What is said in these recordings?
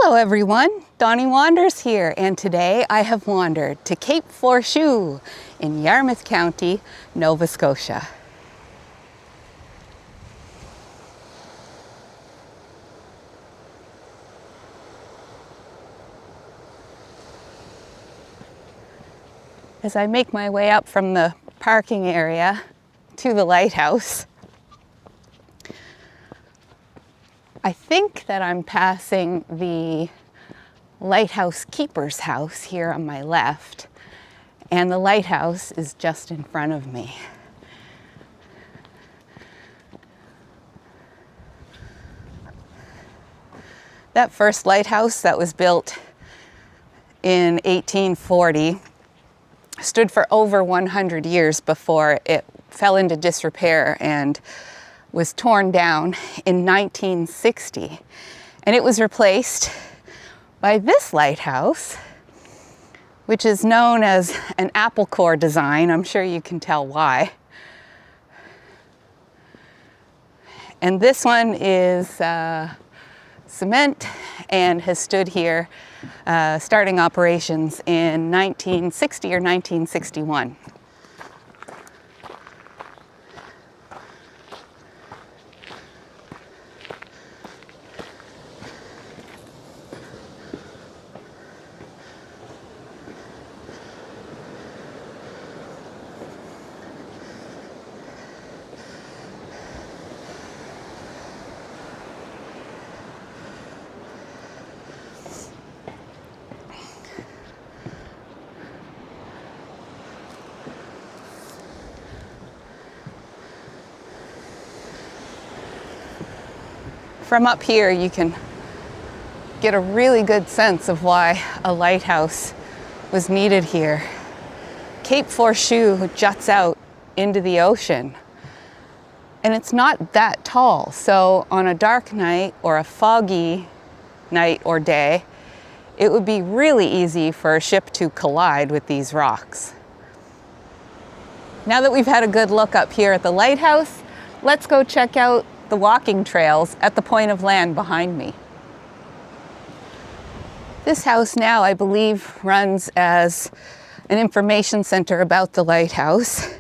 Hello everyone, Dawny Wanders here, and today I have wandered to Cape Forshu in Yarmouth County, Nova Scotia. As I make my way up from the parking area to the lighthouse, I think that I'm passing the lighthouse keeper's house here on my left, and the lighthouse is just in front of me. That first lighthouse that was built in 1840 stood for over 100 years before it fell into disrepair and was torn down in 1960, and it was replaced by this lighthouse, which is known as an apple core design. I'm sure you can tell why. And this one is cement and has stood here starting operations in 1960 or 1961. From up here, you can get a really good sense of why a lighthouse was needed here. Cape Forshu juts out into the ocean, and it's not that tall. So on a dark night or a foggy night or day, it would be really easy for a ship to collide with these rocks. Now that we've had a good look up here at the lighthouse, let's go check out the walking trails at the point of land behind me. This house now, I believe, runs as an information center about the lighthouse,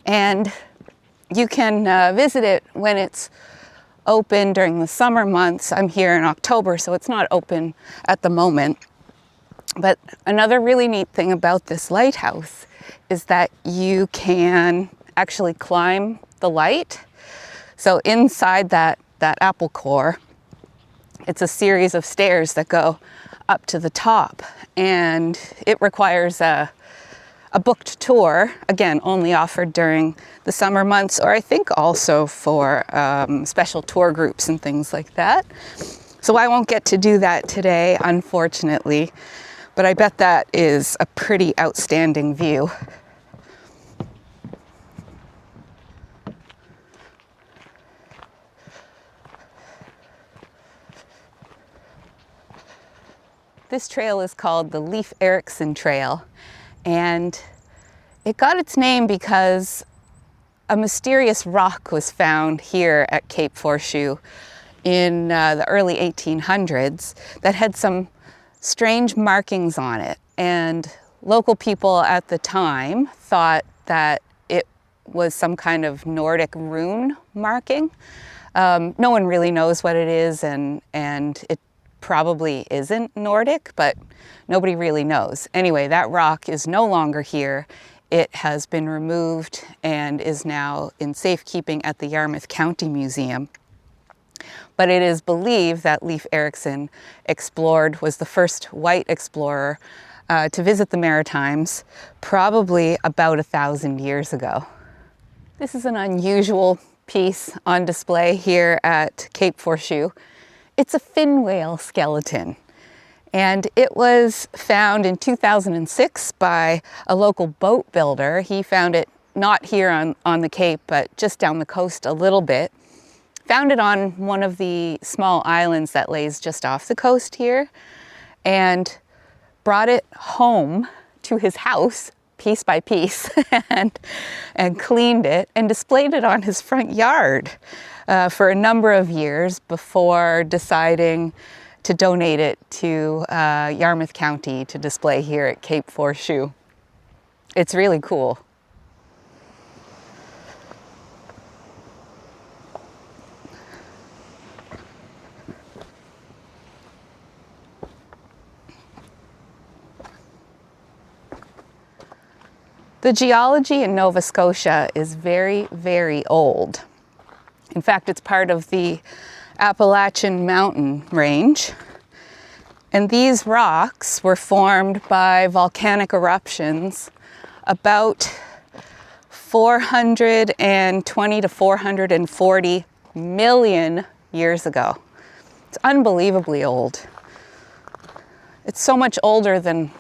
and you can visit it when it's open during the summer months. I'm here in October, so it's not open at the moment. But another really neat thing about this lighthouse is that you can actually climb the light. So inside that apple core, it's a series of stairs that go up to the top, and it requires a booked tour, again, only offered during the summer months, or I think also for special tour groups and things like that. So I won't get to do that today, unfortunately, but I bet that is a pretty outstanding view. This trail is called the Leif Erikson Trail, and it got its name because a mysterious rock was found here at Cape Forshu in the early 1800s that had some strange markings on it, and local people at the time thought that it was some kind of Nordic rune marking. No one really knows what it is, and it probably isn't Nordic, but nobody really knows. Anyway, that rock is no longer here. It has been removed and is now in safekeeping at the Yarmouth County Museum. But it is believed that Leif Erikson was the first white explorer to visit the Maritimes, probably about 1,000 years ago. This is an unusual piece on display here at Cape Forshu. It's a fin whale skeleton, and it was found in 2006 by a local boat builder. He found it not here on the Cape, but just down the coast a little bit. Found it on one of the small islands that lays just off the coast here, and brought it home to his house piece by piece and cleaned it and displayed it on his front yard for a number of years before deciding to donate it to Yarmouth County to display here at Cape Forshu. It's really cool. The geology in Nova Scotia is very, very old. In fact, it's part of the Appalachian Mountain Range. And these rocks were formed by volcanic eruptions about 420 to 440 million years ago. It's unbelievably old. It's so much older than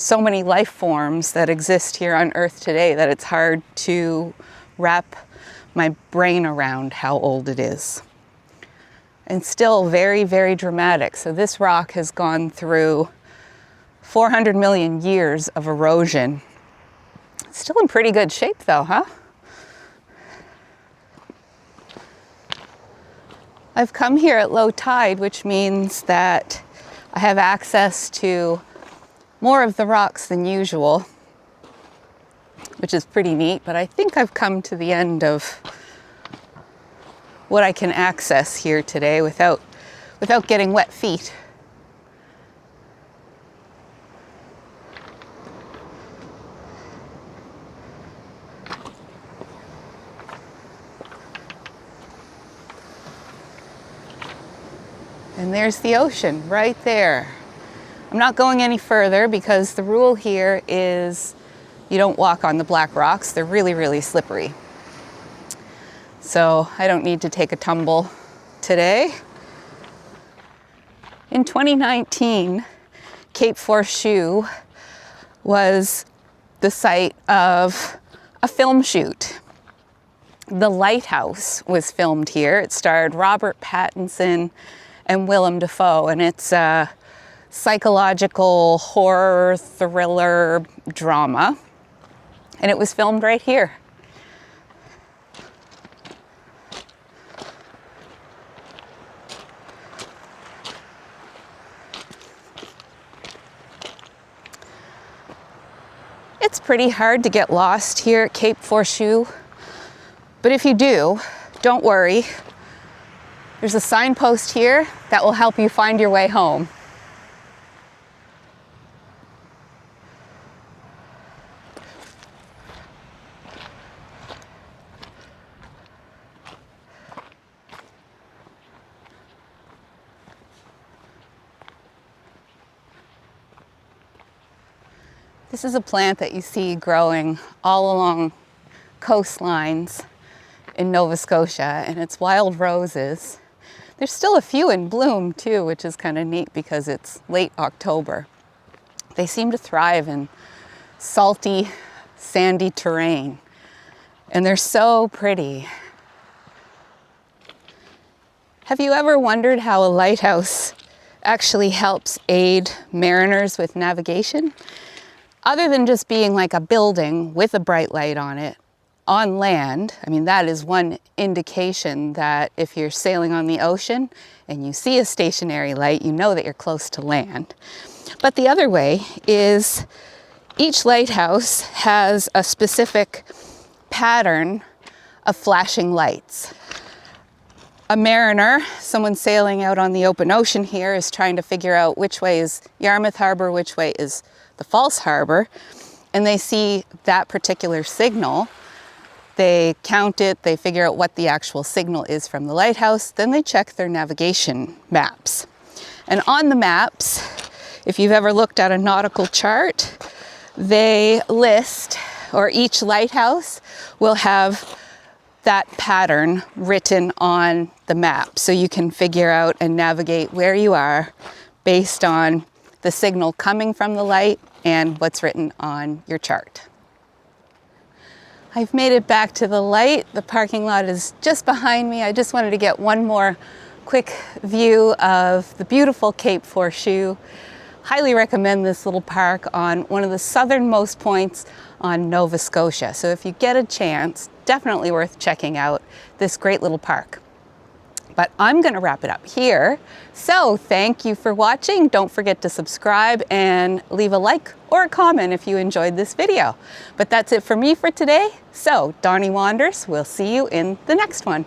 so many life forms that exist here on Earth today that it's hard to wrap my brain around how old it is. And still very, very dramatic. So this rock has gone through 400 million years of erosion. It's still in pretty good shape though, huh? I've come here at low tide, which means that I have access to more of the rocks than usual, which is pretty neat, but I think I've come to the end of what I can access here today without getting wet feet. And there's the ocean right there. I'm not going any further because the rule here is you don't walk on the black rocks. They're really, really slippery. So I don't need to take a tumble today. In 2019, Cape Forshu was the site of a film shoot. The Lighthouse was filmed here. It starred Robert Pattinson and Willem Dafoe, and it's a psychological horror thriller drama, and it was filmed right here. It's pretty hard to get lost here at Cape Forshu, but if you do, don't worry. There's a signpost here that will help you find your way home. This is a plant that you see growing all along coastlines in Nova Scotia, and it's wild roses. There's still a few in bloom too, which is kind of neat because it's late October. They seem to thrive in salty, sandy terrain, and they're so pretty. Have you ever wondered how a lighthouse actually helps aid mariners with navigation? Other than just being like a building with a bright light on it, on land, I mean, that is one indication that if you're sailing on the ocean and you see a stationary light, you know that you're close to land. But the other way is each lighthouse has a specific pattern of flashing lights. A mariner, someone sailing out on the open ocean here, is trying to figure out which way is Yarmouth Harbor, which way is the false harbor, and they see that particular signal. They count it, they figure out what the actual signal is from the lighthouse, then they check their navigation maps. And on the maps, if you've ever looked at a nautical chart, they list, or each lighthouse will have that pattern written on the map, so you can figure out and navigate where you are based on the signal coming from the light and what's written on your chart. I've made it back to the light. The parking lot is just behind me. I just wanted to get one more quick view of the beautiful Cape Forshu. Highly recommend this little park on one of the southernmost points on Nova Scotia. So if you get a chance, definitely worth checking out this great little park. But I'm gonna wrap it up here. So thank you for watching. Don't forget to subscribe and leave a like or a comment if you enjoyed this video. But that's it for me for today. So Dawny Wanders, we'll see you in the next one.